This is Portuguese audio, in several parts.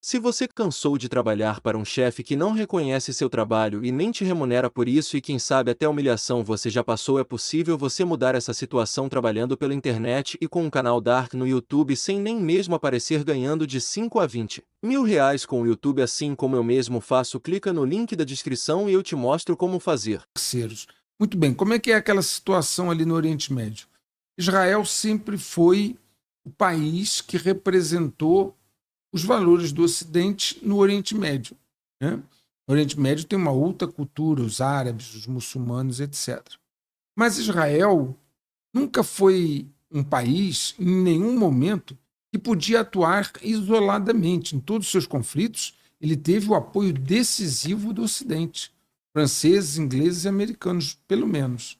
Se você cansou de trabalhar para um chefe que não reconhece seu trabalho e nem te remunera por isso e quem sabe até humilhação você já passou, é possível você mudar essa situação trabalhando pela internet e com um canal Dark no YouTube sem nem mesmo aparecer, ganhando de 5 a 20 mil reais com o YouTube, assim como eu mesmo faço. Clica no link da descrição e eu te mostro como fazer. Parceiros. Muito bem, como é que é aquela situação ali no Oriente Médio? Israel sempre foi o país que representou os valores do Ocidente no Oriente Médio, né? O Oriente Médio tem uma outra cultura, os árabes, os muçulmanos, etc. Mas Israel nunca foi um país, em nenhum momento, que podia atuar isoladamente. Em todos os seus conflitos, ele teve o apoio decisivo do Ocidente, franceses, ingleses e americanos, pelo menos.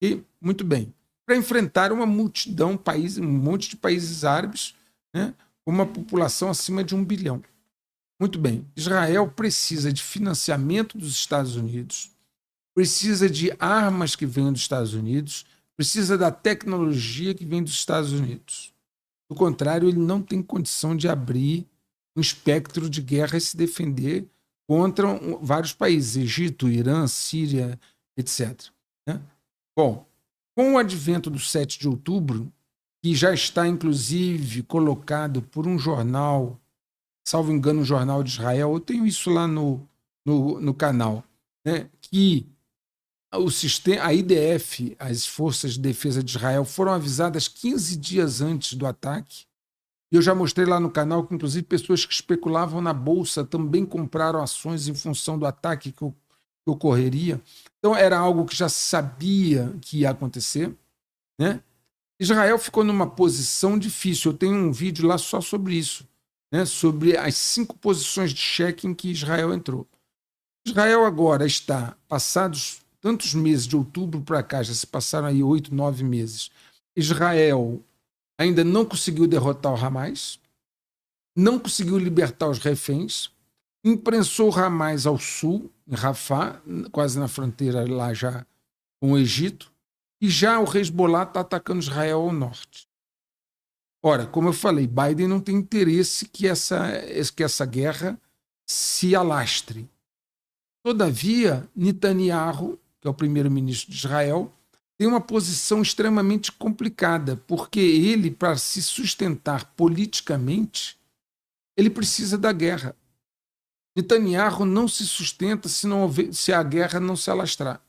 E, muito bem, para enfrentar uma multidão, um monte de países árabes, né, com uma população acima de 1 bilhão. Muito bem, Israel precisa de financiamento dos Estados Unidos, precisa de armas que venham dos Estados Unidos, precisa da tecnologia que vem dos Estados Unidos. Do contrário, ele não tem condição de abrir um espectro de guerra e se defender contra vários países, Egito, Irã, Síria, etc. Né? Bom, com o advento do 7 de outubro, que já está inclusive colocado por um jornal, salvo engano, um jornal de Israel, eu tenho isso lá no canal, né? Que o sistema, a IDF, as Forças de Defesa de Israel, foram avisadas 15 dias antes do ataque. E eu já mostrei lá no canal que, inclusive, pessoas que especulavam na Bolsa também compraram ações em função do ataque que ocorreria. Então, era algo que já se sabia que ia acontecer, né? Israel ficou numa posição difícil. Eu tenho um vídeo lá só sobre isso, né? Sobre as 5 posições de cheque em que Israel entrou. Israel agora está, passados tantos meses, de outubro para cá, já se passaram aí 8, 9 meses. Israel ainda não conseguiu derrotar o Hamas, não conseguiu libertar os reféns, imprensou o Hamas ao sul, em Rafah, quase na fronteira lá já com o Egito, e já o Hezbollah está atacando Israel ao norte. Ora, como eu falei, Biden não tem interesse que essa guerra se alastre. Todavia, Netanyahu, que é o primeiro-ministro de Israel, tem uma posição extremamente complicada, porque ele, para se sustentar politicamente, ele precisa da guerra. Netanyahu não se sustenta se a guerra não se alastrar.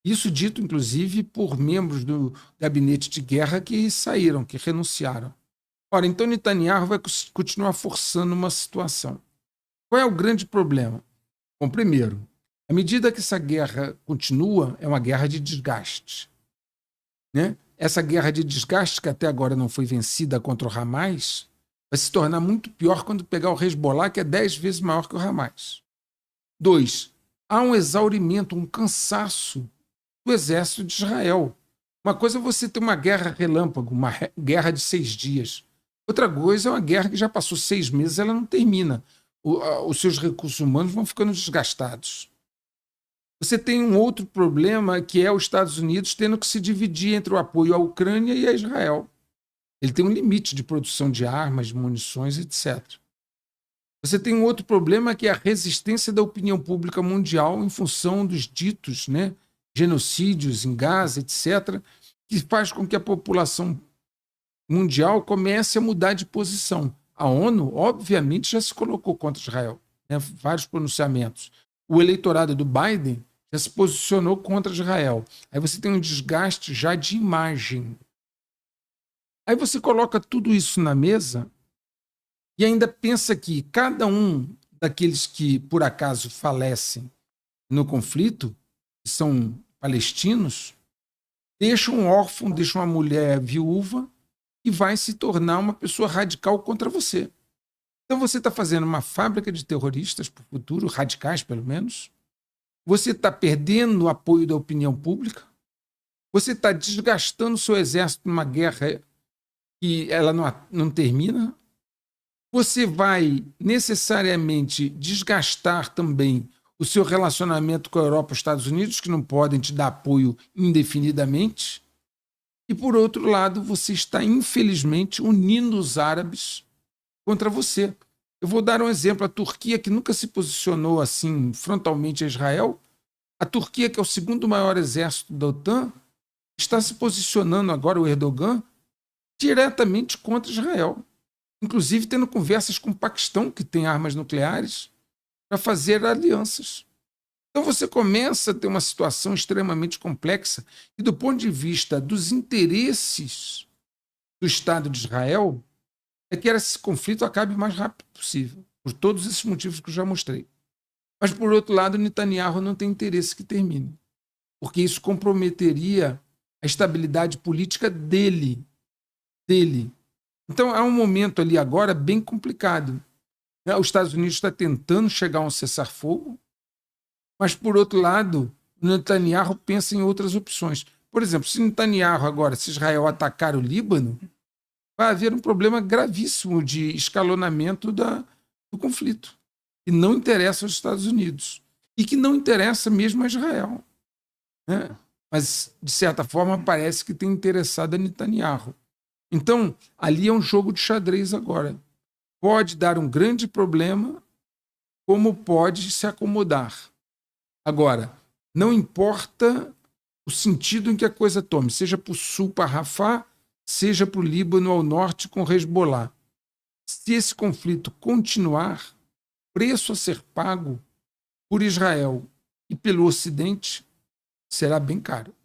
Isso dito, inclusive, por membros do gabinete de guerra que saíram, que renunciaram. Ora, então Netanyahu vai continuar forçando uma situação. Qual é o grande problema? Bom, primeiro, à medida que essa guerra continua, é uma guerra de desgaste, né? Essa guerra de desgaste, que até agora não foi vencida contra o Hamas, vai se tornar muito pior quando pegar o Hezbollah, que é 10 vezes maior que o Hamas. 2. Há um exaurimento, um cansaço do exército de Israel. Uma coisa é você ter uma guerra relâmpago, uma guerra de 6 dias. Outra coisa é uma guerra que já passou 6 meses e ela não termina. Os seus recursos humanos vão ficando desgastados. Você tem um outro problema, que é os Estados Unidos tendo que se dividir entre o apoio à Ucrânia e a Israel. Ele tem um limite de produção de armas, de munições, etc. Você tem um outro problema, que é a resistência da opinião pública mundial em função dos ditos, né, genocídios em Gaza, etc., que faz com que a população mundial comece a mudar de posição. A ONU, obviamente, já se colocou contra Israel, né, vários pronunciamentos. O eleitorado do Biden já se posicionou contra Israel. Aí você tem um desgaste já de imagem. Aí você coloca tudo isso na mesa e ainda pensa que cada um daqueles que, por acaso, falecem no conflito, que são palestinos, deixa um órfão, deixa uma mulher viúva e vai se tornar uma pessoa radical contra você. Então você está fazendo uma fábrica de terroristas para o futuro, radicais pelo menos. Você está perdendo o apoio da opinião pública. Você está desgastando o seu exército numa guerra que ela não termina. Você vai necessariamente desgastar também o seu relacionamento com a Europa e os Estados Unidos, que não podem te dar apoio indefinidamente. E, por outro lado, você está, infelizmente, unindo os árabes contra você. Eu vou dar um exemplo. A Turquia, que nunca se posicionou assim frontalmente a Israel, a Turquia, que é o segundo maior exército da OTAN, está se posicionando agora, o Erdogan, diretamente contra Israel. Inclusive tendo conversas com o Paquistão, que tem armas nucleares, para fazer alianças. Então você começa a ter uma situação extremamente complexa e, do ponto de vista dos interesses do Estado de Israel, é que esse conflito acabe o mais rápido possível, por todos esses motivos que eu já mostrei. Mas, por outro lado, Netanyahu não tem interesse que termine, porque isso comprometeria a estabilidade política dele. Então, há um momento ali agora bem complicado. Os Estados Unidos está tentando chegar a um cessar-fogo, mas, por outro lado, Netanyahu pensa em outras opções. Por exemplo, se Netanyahu agora, se Israel atacar o Líbano, vai haver um problema gravíssimo de escalonamento do conflito, que não interessa aos Estados Unidos e que não interessa mesmo a Israel, né? Mas, de certa forma, parece que tem interessado a Netanyahu. Então, ali é um jogo de xadrez agora. Pode dar um grande problema, como pode se acomodar. Agora, não importa o sentido em que a coisa tome, seja para o sul, para Rafah, seja para o Líbano ao norte com Hezbollah. Se esse conflito continuar, o preço a ser pago por Israel e pelo Ocidente será bem caro.